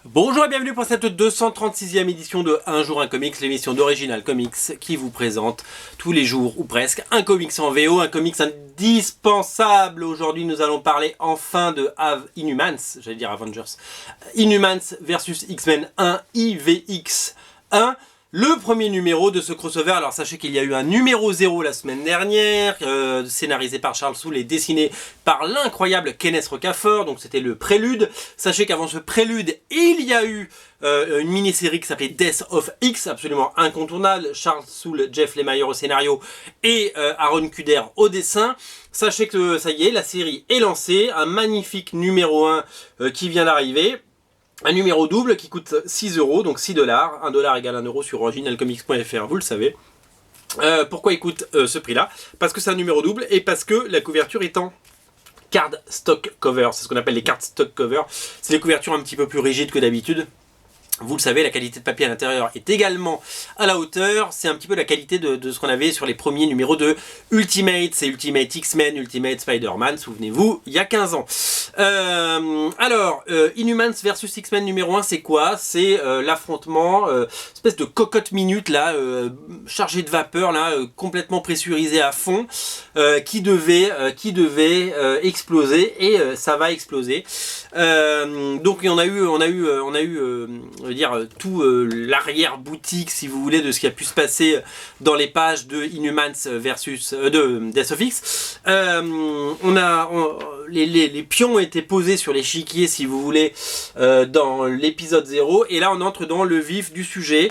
Bonjour et bienvenue pour cette 236e édition de Un jour un comics, l'émission d'Original Comics qui vous présente tous les jours ou presque un comics en VO, un comics indispensable. Aujourd'hui nous allons parler enfin de Inhumans, j'allais dire Avengers, Inhumans versus X-Men 1 IVX 1. Le premier numéro de ce crossover. Alors sachez qu'il y a eu un numéro 0 la semaine dernière, scénarisé par Charles Soule et dessiné par l'incroyable Kenneth Rocafort, donc c'était le prélude. Sachez qu'avant ce prélude, il y a eu une mini-série qui s'appelait Death of X, absolument incontournable. Charles Soule, Jeff Lemire au scénario et Aaron Kuder au dessin. Sachez que ça y est, la série est lancée, un magnifique numéro 1 qui vient d'arriver. Un numéro double qui coûte 6 €, donc 6 $. 1 $ égale 1 € sur originalcomics.fr, vous le savez. Pourquoi il coûte ce prix-là? Parce que c'est un numéro double et parce que la couverture est en card stock cover. C'est ce qu'on appelle les card stock cover. C'est des couvertures un petit peu plus rigides que d'habitude. Vous le savez, la qualité de papier à l'intérieur est également à la hauteur. C'est un petit peu la qualité de ce qu'on avait sur les premiers numéros de Ultimate. C'est Ultimate X-Men, Ultimate Spider-Man, souvenez-vous, il y a 15 ans. Inhumans versus X-Men numéro 1, c'est quoi? C'est l'affrontement, espèce de cocotte minute là, chargée de vapeur là, complètement pressurisée à fond, qui devait exploser et ça va exploser. Donc on a eu je veux dire tout l'arrière-boutique, si vous voulez, de ce qui a pu se passer dans les pages de Inhumans versus de Death of X. Les pions ont été posés sur l'échiquier, si vous voulez, dans l'épisode 0, et là on entre dans le vif du sujet.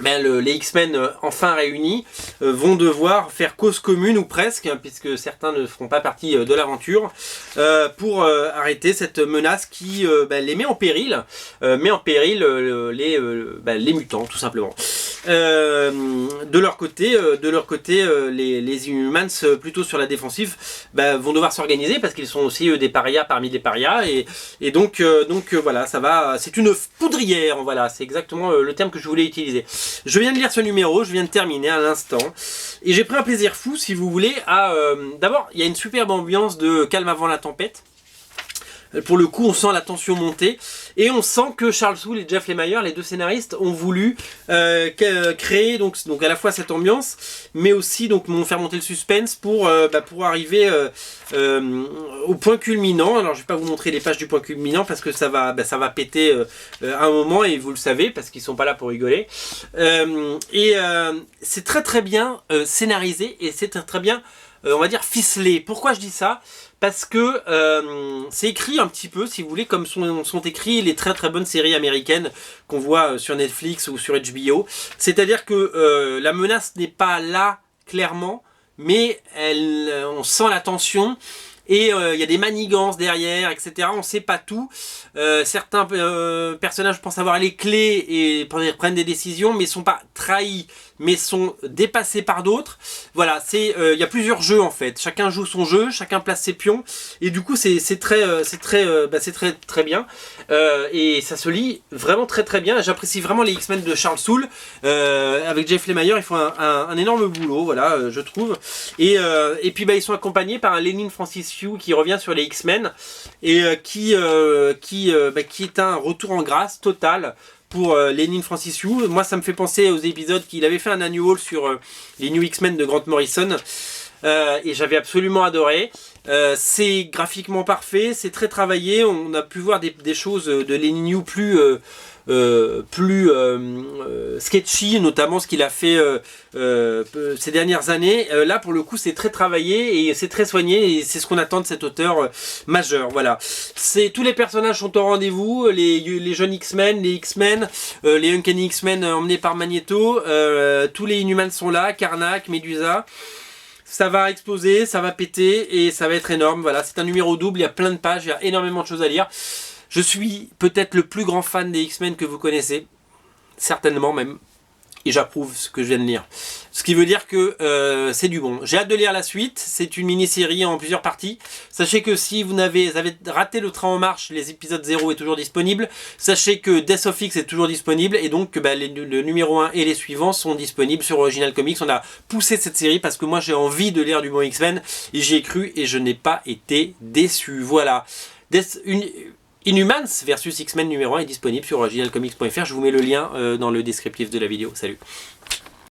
Les X-Men enfin réunis vont devoir faire cause commune ou presque, hein, puisque certains ne feront pas partie de l'aventure, pour arrêter cette menace qui les met en péril, les mutants tout simplement. De leur côté, les Inhumans, plutôt sur la défensive, vont devoir s'organiser parce qu'ils sont aussi des parias parmi les parias, et donc voilà, ça va, c'est une poudrière, voilà, c'est exactement le terme que je voulais utiliser. Je viens de lire ce numéro, je viens de terminer à l'instant, et j'ai pris un plaisir fou, si vous voulez, à... D'abord, il y a une superbe ambiance de calme avant la tempête. Pour le coup, on sent la tension monter, et on sent que Charles Soule et Jeff Lemire, les deux scénaristes, ont voulu créer donc à la fois cette ambiance, mais aussi donc faire monter le suspense pour arriver au point culminant. Alors je vais pas vous montrer les pages du point culminant parce que ça va péter à un moment, et vous le savez parce qu'ils sont pas là pour rigoler. C'est très très bien scénarisé, et c'est très très bien on va dire ficelé. Pourquoi je dis ça? Parce que c'est écrit un petit peu, si vous voulez, comme sont écrits les très très bonnes séries américaines qu'on voit sur Netflix ou sur HBO. C'est-à-dire que la menace n'est pas là, clairement, mais on sent la tension. Et il y a des manigances derrière, etc. On ne sait pas tout. Certains personnages pensent avoir les clés et prennent des décisions, mais ne sont pas trahis, mais sont dépassés par d'autres. Voilà, il y a plusieurs jeux en fait. Chacun joue son jeu, chacun place ses pions, et du coup c'est très bien. Et ça se lit vraiment très très bien. J'apprécie vraiment les X-Men de Charles Soule. Avec Jeff Lemire, ils font un énorme boulot, voilà, je trouve. Et puis ils sont accompagnés par un Lenin Francis Yu qui revient sur les X-Men, et qui est un retour en grâce total pour Lenin Francis Yu. Moi ça me fait penser aux épisodes qu'il avait fait un annual sur les New X-Men de Grant Morrison, et j'avais absolument adoré. C'est graphiquement parfait, c'est très travaillé. On a pu voir des choses de Lenin Yu plus sketchy, notamment ce qu'il a fait ces dernières années. Là pour le coup c'est très travaillé et c'est très soigné, et c'est ce qu'on attend de cet auteur majeur. Voilà, tous les personnages sont au rendez-vous, les jeunes X-Men, les X-Men, les Uncanny X-Men emmenés par Magneto, tous les Inhumans sont là, Karnak, Medusa. Ça va exploser, ça va péter, et ça va être énorme. Voilà, c'est un numéro double, il y a plein de pages, il y a énormément de choses à lire. Je suis peut-être le plus grand fan des X-Men que vous connaissez, certainement même. et j'approuve ce que je viens de lire. Ce qui veut dire que c'est du bon. J'ai hâte de lire la suite. C'est une mini-série en plusieurs parties. Sachez que si vous avez raté le train en marche, les épisodes 0 est toujours disponible. Sachez que Death of X est toujours disponible et donc bah, le numéro 1 et les suivants sont disponibles sur Original Comics. On a poussé cette série parce que moi j'ai envie de lire du bon X-Men et j'y ai cru et je n'ai pas été déçu. Voilà. Inhumans versus X-Men numéro 1 est disponible sur originalcomics.fr. Je vous mets le lien dans le descriptif de la vidéo. Salut.